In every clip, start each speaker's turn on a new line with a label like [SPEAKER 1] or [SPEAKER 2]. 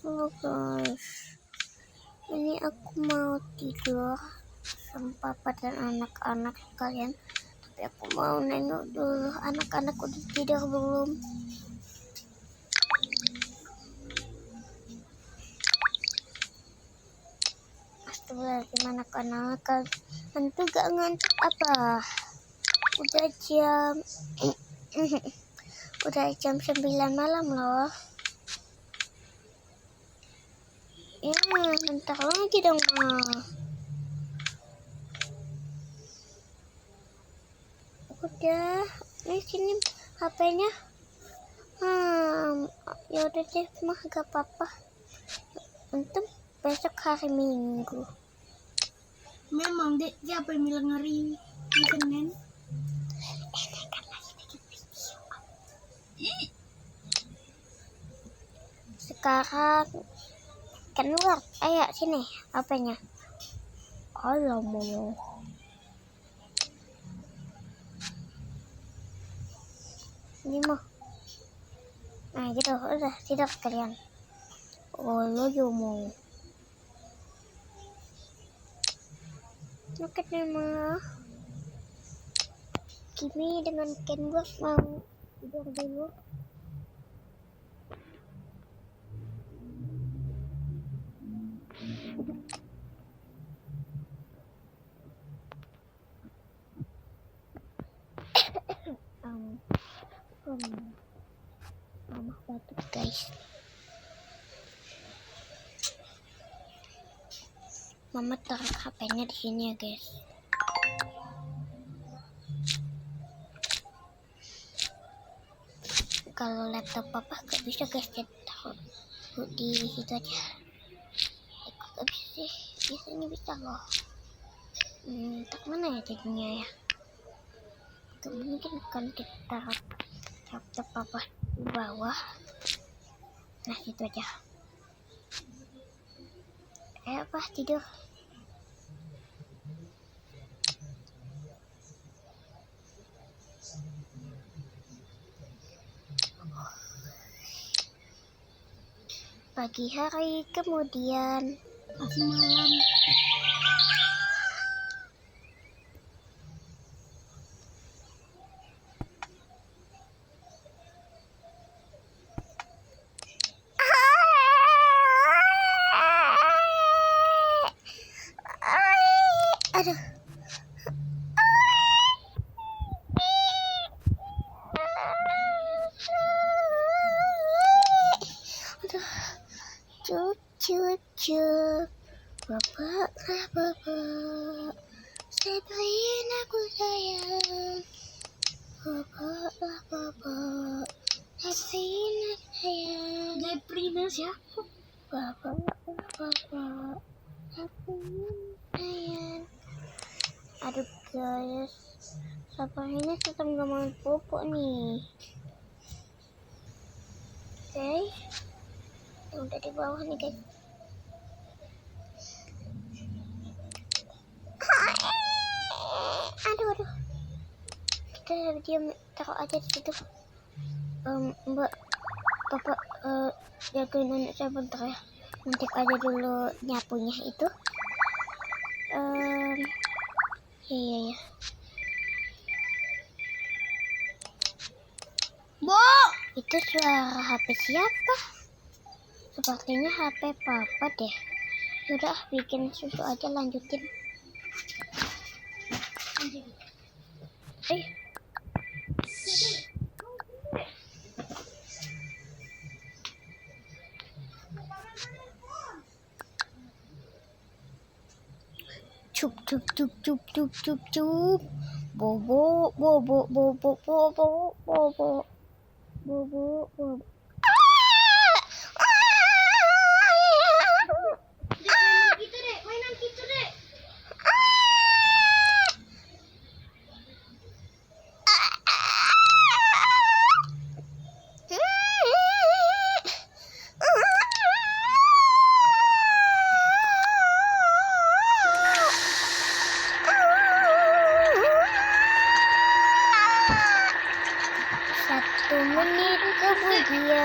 [SPEAKER 1] Halo guys, ini aku mau tidur sama papa dan anak-anak sekalian. Tapi aku mau nengok dulu anak-anak udah tidur belum. Astagfirullahaladzim, anak-anak tentu gak ngantuk apa? Udah jam udah jam 9 malam loh. Ya, bentar lagi dong, Ma. Udah, ini sini HP-nya. Ya udah deh, mah gak apa-apa. Untung besok hari Minggu.
[SPEAKER 2] Memang dek, siapa yang bilang hari Senin?
[SPEAKER 1] Sekarang keluar, ayo sini HP-nya. Alamak. Ini mah. Nah gitu, udah tidur kalian. Lo mau. Oke mah. Kimi dengan Ken Bos mau tidur dulu. Mama batuk guys. Mama taruh HP-nya di sini ya guys. Kalau laptop papa gak bisa guys, taruh di situ aja. Gak bisa sih, biasanya bisa loh. Tak mana ya jadinya ya? Gak mungkin kan kita taruh laptop papa di bawah. Nah situ aja. Apa tidur? Pagi hari kemudian
[SPEAKER 2] malam.
[SPEAKER 1] Aduh. Cucu, bapak, saya beriin aku sayang. Bapak, saya beriin aku sayang.
[SPEAKER 2] Jeprina siapa?
[SPEAKER 1] Bapak, saya beriin sayang. Aduh guys, siapa ini sedang gak mau pupuk nih. Oke, udah di bawah nih guys. Aduh. Kita diam, taruh aja di situ. Mbak, bapak jagain anak saya bentar ya. Ngecek aja dulu nyapunya itu. Iya.
[SPEAKER 2] Bo,
[SPEAKER 1] Itu suara HP siapa? Sepertinya HP papa deh. Udah bikin susu aja, lanjutin. Cup. Bobo.
[SPEAKER 2] mainan kita dek.
[SPEAKER 1] Satu menit kemudian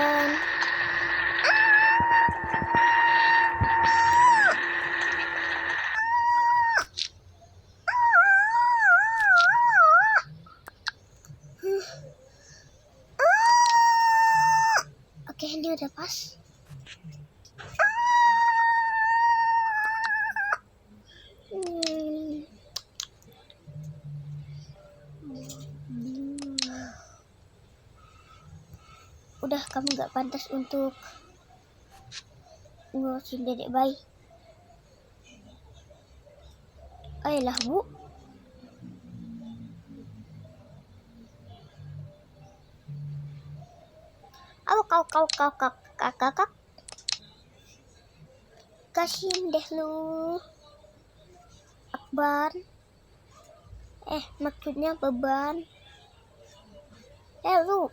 [SPEAKER 1] Oke, ini udah pas. Hmm. Udah, kamu gak pantas untuk ngurusin dedek bayi. Ayolah, Bu. Kau. Kasihin deh lu, Akbar. Maksudnya beban. Lu,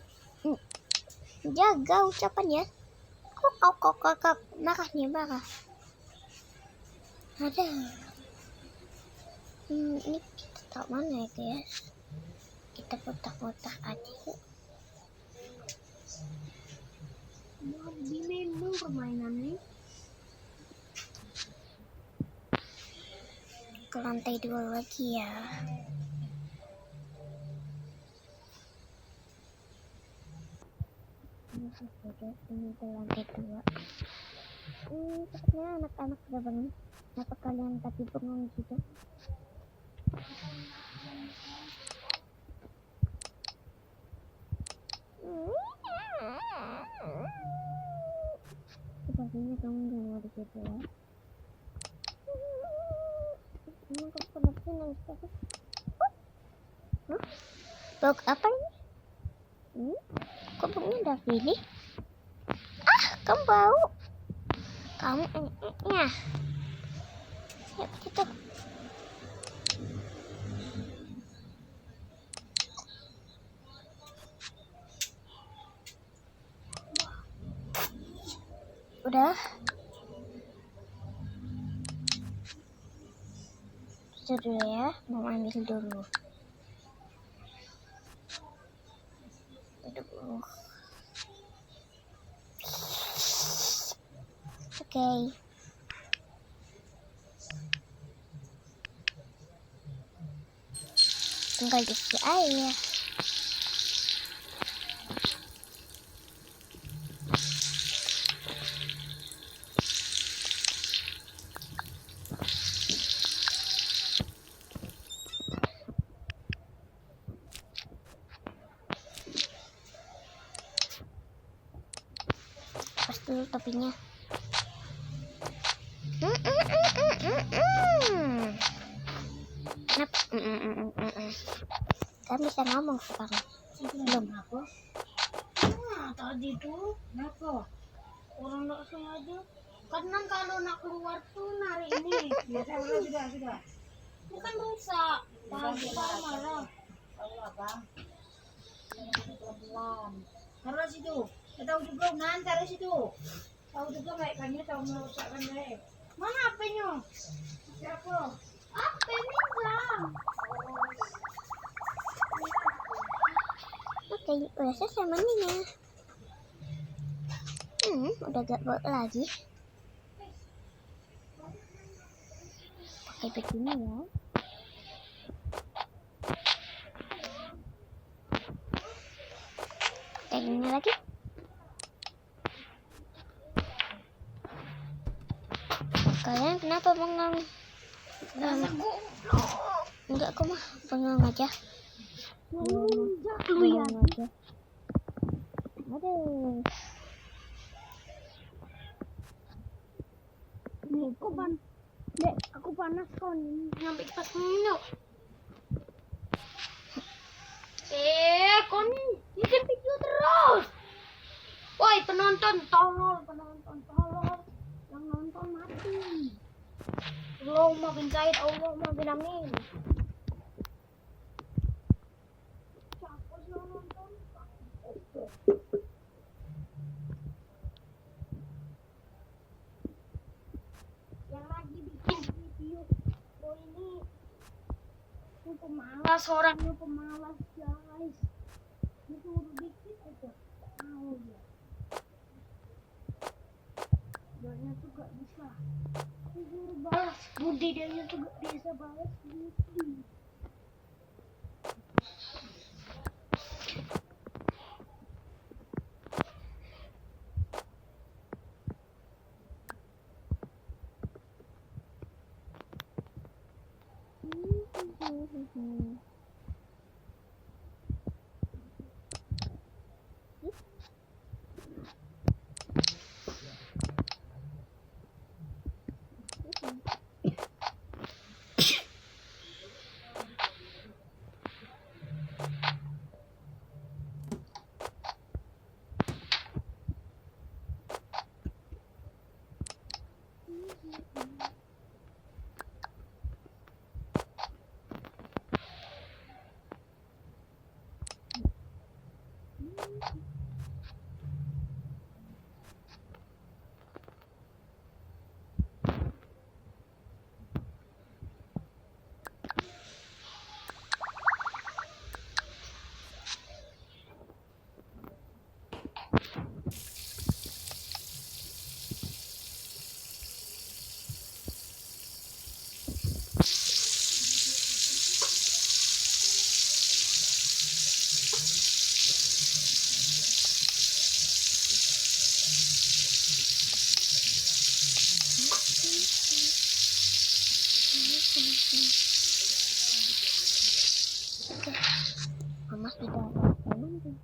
[SPEAKER 1] jaga ucapannya. Kau. Marah nih, marah. Ada. Ini kita tahu mana ya, guys? Kita kotak-kotak aja.
[SPEAKER 2] Memang permainan nih.
[SPEAKER 1] Ke lantai 2 lagi ya. Ini ke lantai 2. Sepertinya anak-anak sudah bangun. Kenapa kalian tadi bengong gitu? Sepertinya kamu gak mau di situ ya. Emang kamu kenapa sih nangis tadi? Bau apa ini? Kok baunya dari sini? Kamu bau. Kamu ya. Siapa itu? Udah. Itu dulu ya, mau ambil dulu. Aduh. Oke. Tinggal diisi air. Lepas dulu topinya. Kenapa? Kan bisa ngomong sekarang. Belum.
[SPEAKER 2] Tadi tuh kenapa? Orang nggak sengaja. Karena kalau nak keluar tuh nari ini. Ya, sudah. Bukan rusak. Tadi marah. Taruh situ. Tahu juga taruh situ. Tahu juga baikkannya tahu merusakkan baik. Mana HP-nya? Siapa? HP minjam.
[SPEAKER 1] Oke, udah selesai mandinya. Udah gak bau lagi. Pakai begini ya. Kayak gini lagi. Kalian kenapa bengong? Enggak, aku mah bengong aja. Bengong aja. Aduh.
[SPEAKER 2] Aku panas kok nih. Nyampe pas minum. Kon bikin video terus. Woi penonton tolong. Yang nonton mati. Allahumma bin Zaid, Allahumma bin Amin. Siapa sih yang nonton? Yang lagi bikin video ini pemalas, orangnya pemalas guys. Disuruh dikit aja mau ya. Dianya tuh gak bisa disuruh balas budi, dianya tuh gak bisa balas budi.
[SPEAKER 1] Oke, mama sudah selesai mandi.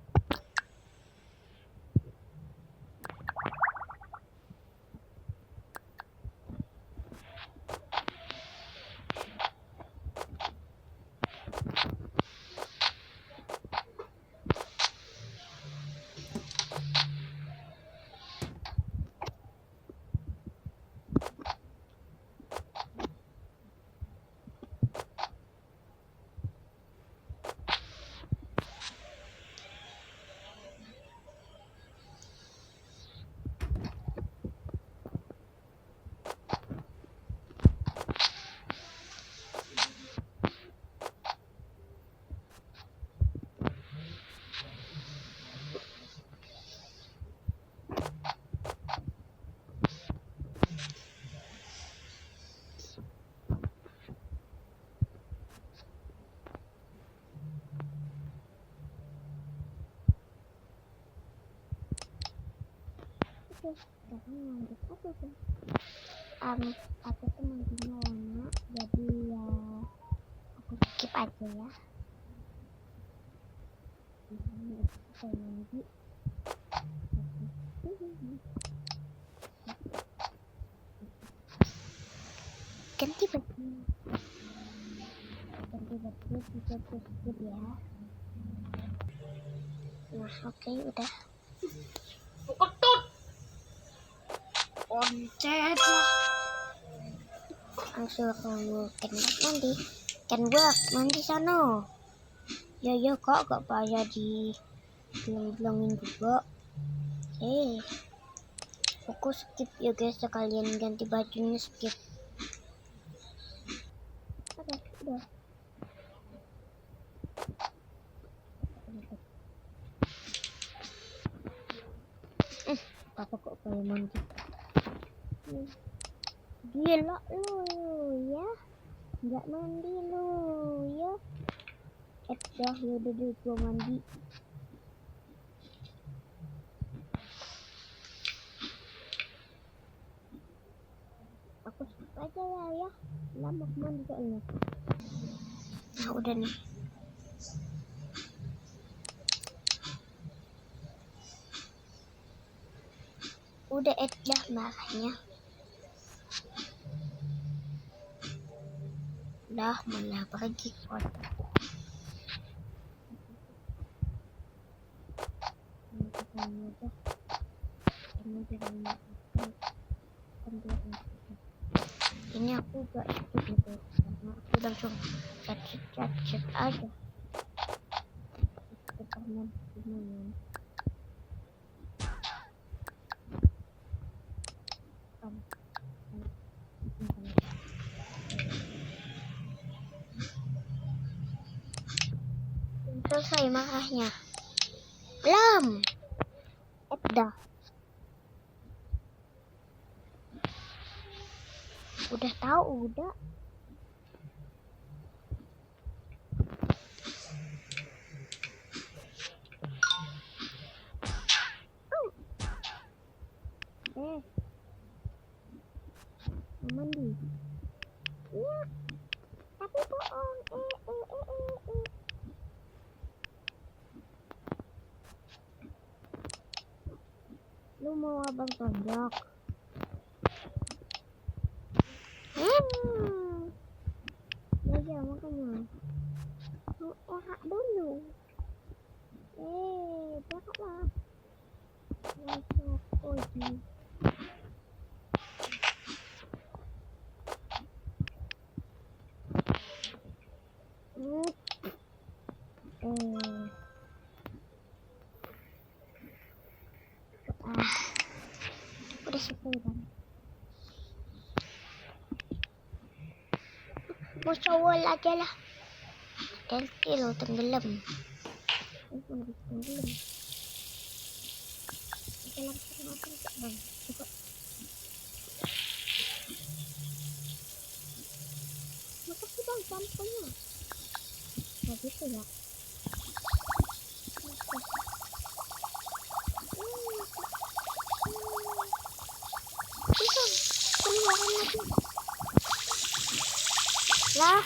[SPEAKER 1] Oke, sekarang lanjut aku tuh. Aku tuh mandinya lama, jadi ya aku skip aja ya. Misalnya saya mandi, ganti baju juga skip ya. Nah oke, udah.
[SPEAKER 2] Ketut. Oncet lah.
[SPEAKER 1] Langsung kamu mandi, kan gua mandi sana. Ya kok gak payah bilang-bilangin juga. Aku skip ya guys, sekalian ganti bajunya skip. Oke, udah. Papa kok kayak mandi. Gila lu ya, nggak mandi lu ya. Dah yaudah deh gua mandi. Aku skip aja ya. Lama mandi soalnya. Nah udah nih. Udah dah marahnya. Dah malah pergi kok. Ini aku gak skip gitu, karena aku langsung chat aja. Ketemuan. Selesai marahnya. Belum. Dah. Udah tahu, udah. Mandi. Iya. Tapi bohong. Lu mau abang tonjok? Ya makanya. Mau hak dulu. Janganlah. Masuk lagi. Udah selesai kan? Mau cowok aja lah. Nanti lo tenggelam. Tenggelam. Kita langsung makan bang. Coba. Makasih bang sampelnya. Nah gitu ya. Keluaran lagi. ya.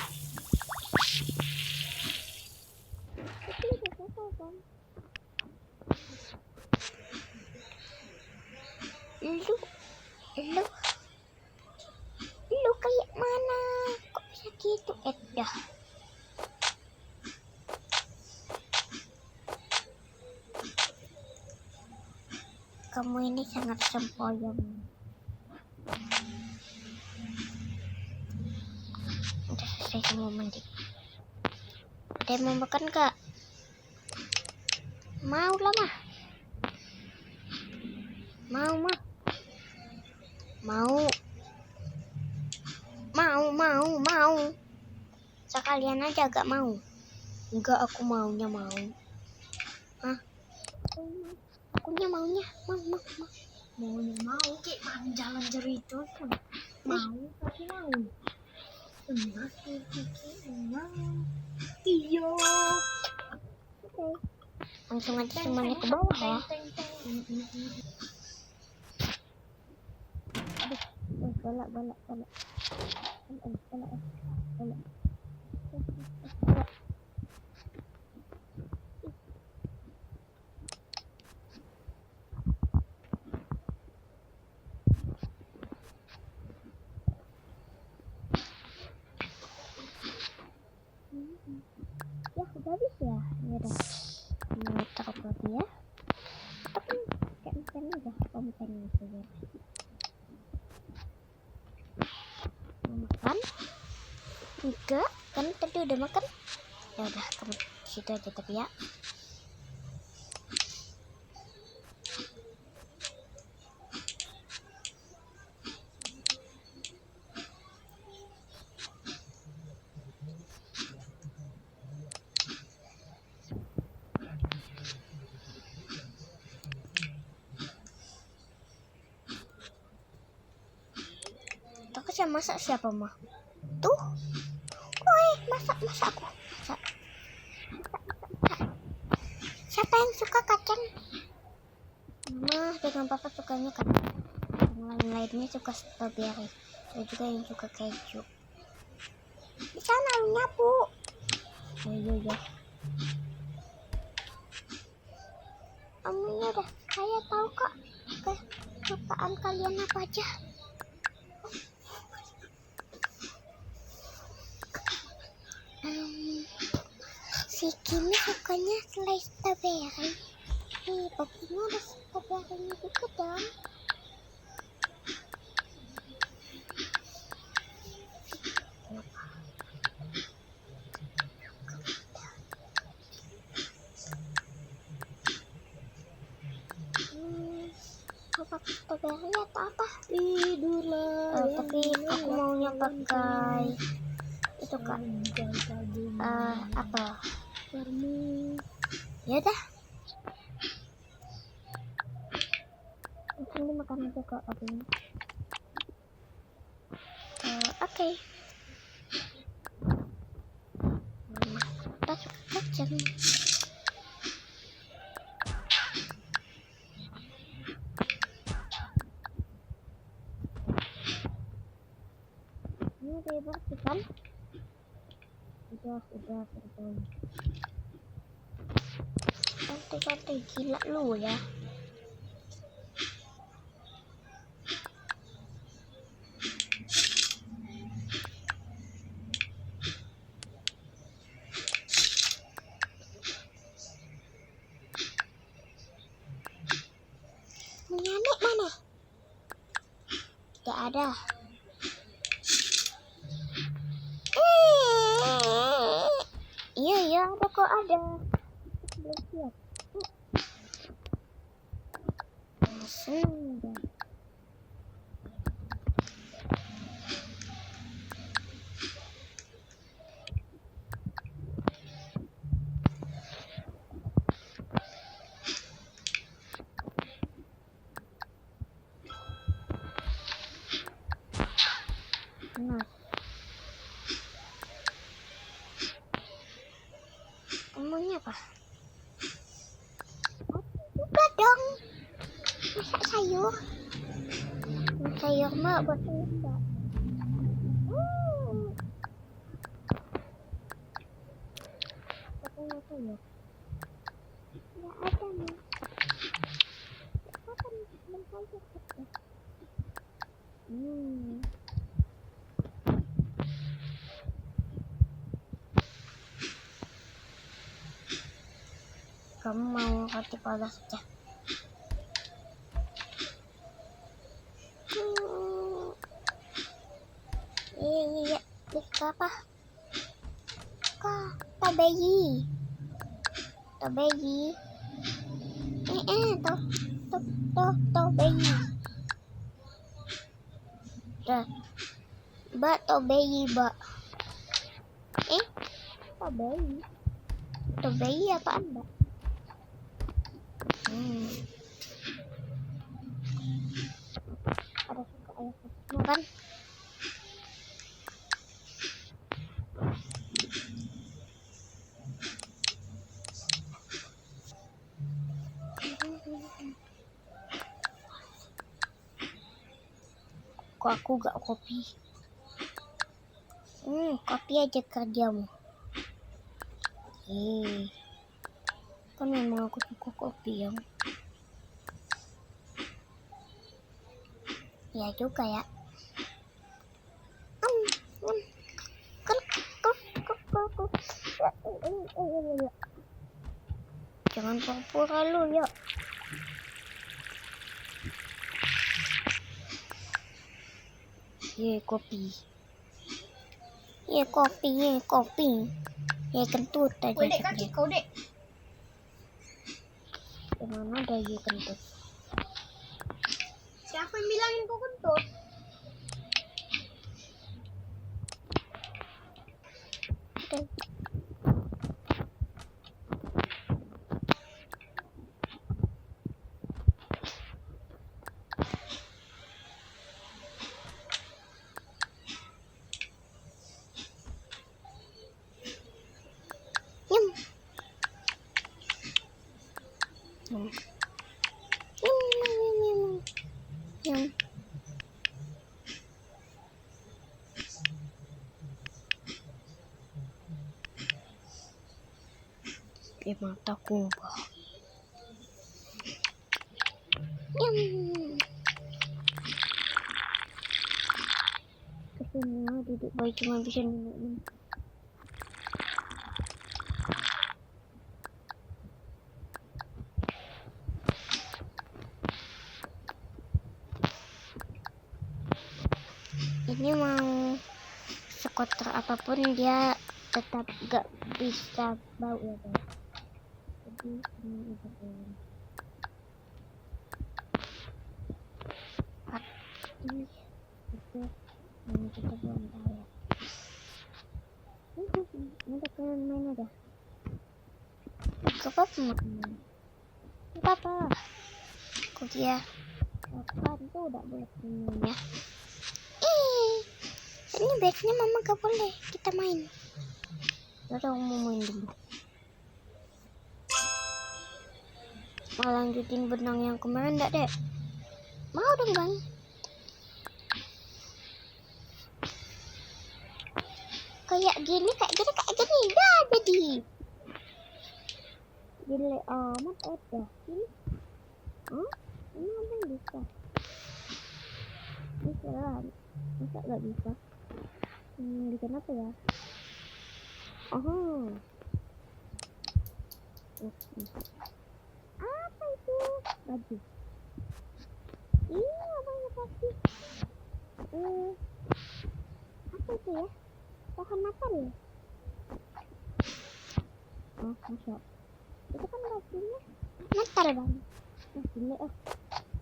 [SPEAKER 1] Lu kayak mana? Kok bisa gitu? Dah. Kamu ini sangat sempoyong. Udah selesai semua mandi. Ada yang mau makan kak? Mau lah mah. Mau. Sekalian aja gak mau. Enggak, aku maunya mau. Hah? Akunya maunya
[SPEAKER 2] mau kayak jalan cerita mau tapi mau emas mau iyo.
[SPEAKER 1] Oke. Langsung aja semuanya ke bawah ya. Balak. Ya udah habis ya. Ya udah. Mau taruh lagi ya. Tapi kayak misalnya udah kompen saja. Mau makan? Enggak, kan tadi udah makan. Ya udah, kamu situ aja tapi ya. Aku siapa masak siapa mah? Tuh. Woi, masak aku. Masak. Siapa yang suka kacang? Mama dengan papa sukanya kacang. Yang lainnya suka strawberry. Ada juga yang suka keju. Di sana lu nyapu. Iya. Amunya udah saya tahu kok kesukaan kalian apa aja. Si Kimi sukanya slice strawberry. Papinya ada strawberry juga dong. Pakai strawberry atau apa?
[SPEAKER 2] Tidurlah.
[SPEAKER 1] Tapi aku maunya pakai itu kak. Apa? Ya dah. Ini makan aja kak apinya. Oke. Kita suka kacang. Ini udah bersih kan? Udah terbang. Santai gila lu ya. Nenek mana? Tidak ada. Iya ada kok ada. Belum siap. Sudah. Nah. Kamunya apa? Juga dong. Masak sayur. Sayur mah buat masak. apa ya? Nggak ada nih. Kapan belum saja kerja? Kamu mau roti panas aja? Iya. Apa? Kak, bayi. Bayi. Toh bayi. Dah. Mbak, toh bayi, Mbak. Toh bayi. Toh bayi apaan, Mbak? Ada suka ayah semua kan? Kok aku gak kopi? Kopi aja kerjamu. Kan memang aku suka kopi yang. Ya juga ya. Jangan pura-pura lu ya. Kopi. Kentut aja.
[SPEAKER 2] Kau dek kaki kau dek.
[SPEAKER 1] Gimana ada kentut?
[SPEAKER 2] Siapa yang bilangin kau kentut? Mataku kesana duduk baik cuma bisa nunggu. Ini mau sekotor apapun dia tetap gak bisa bau ya guys. Jadi ini udah pasti itu yang kita belum tahu ya. Ada kalian main ada. Gak apa-apa. Kok dia kapan tuh udah boleh minum ya. Ini biasanya mama gak boleh kita main. Udah mau main dulu. Mau lanjutin benang yang kemarin enggak deh? Mau dong bang. Kayak gini dah jadi. Gile amat udah. Ini abang bisa. Bisa lah. Masa gak bisa? Bikin apa ya? Apa itu? Baju. Ini abangnya pasti. Apa itu ya? Pohon natal ya? Masa? Itu kan bajunya natal bang. Gile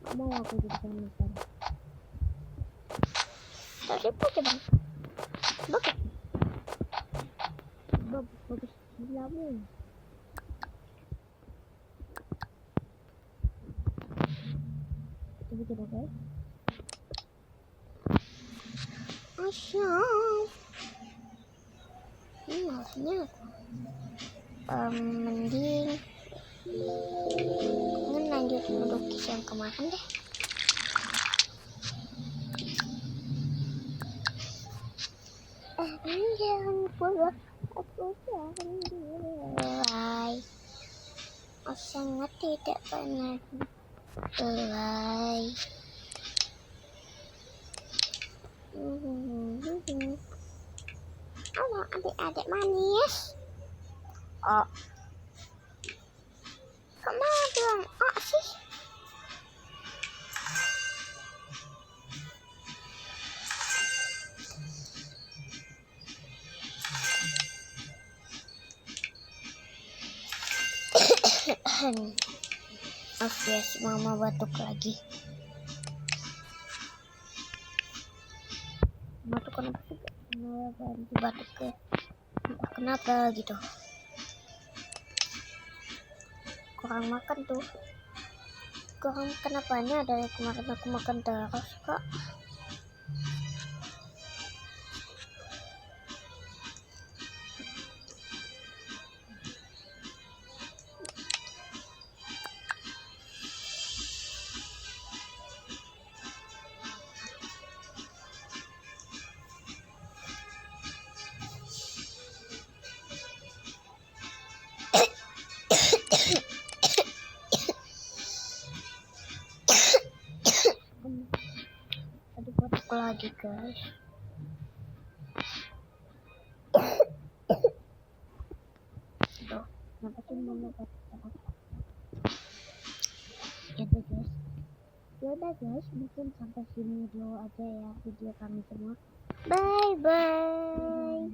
[SPEAKER 2] gak mau aku jadi pohon natal. Tapi aja bang. Bagus gila bu. Coba coba guys. Asyam. Ini maksudnya mending lanjut melukis yang kemarin deh. Jangan lupa aku jangan
[SPEAKER 1] sangat tidak pernah selai. Halo adik-adik manis. Oh, kemana bilang oh sih? Oke, mama batuk lagi. Batuk kenapa sih? Kenapa ganti batuk ke? Entah kenapa gitu. Kurang makan tuh. Kurang kenapanya dari kemarin aku makan terus kok. Aduh batuk lagi guys. Aduh, kenapa sih mama batuk terus? Yaudah guys, mungkin sampai sini dulu aja ya video kami semua. Bye bye.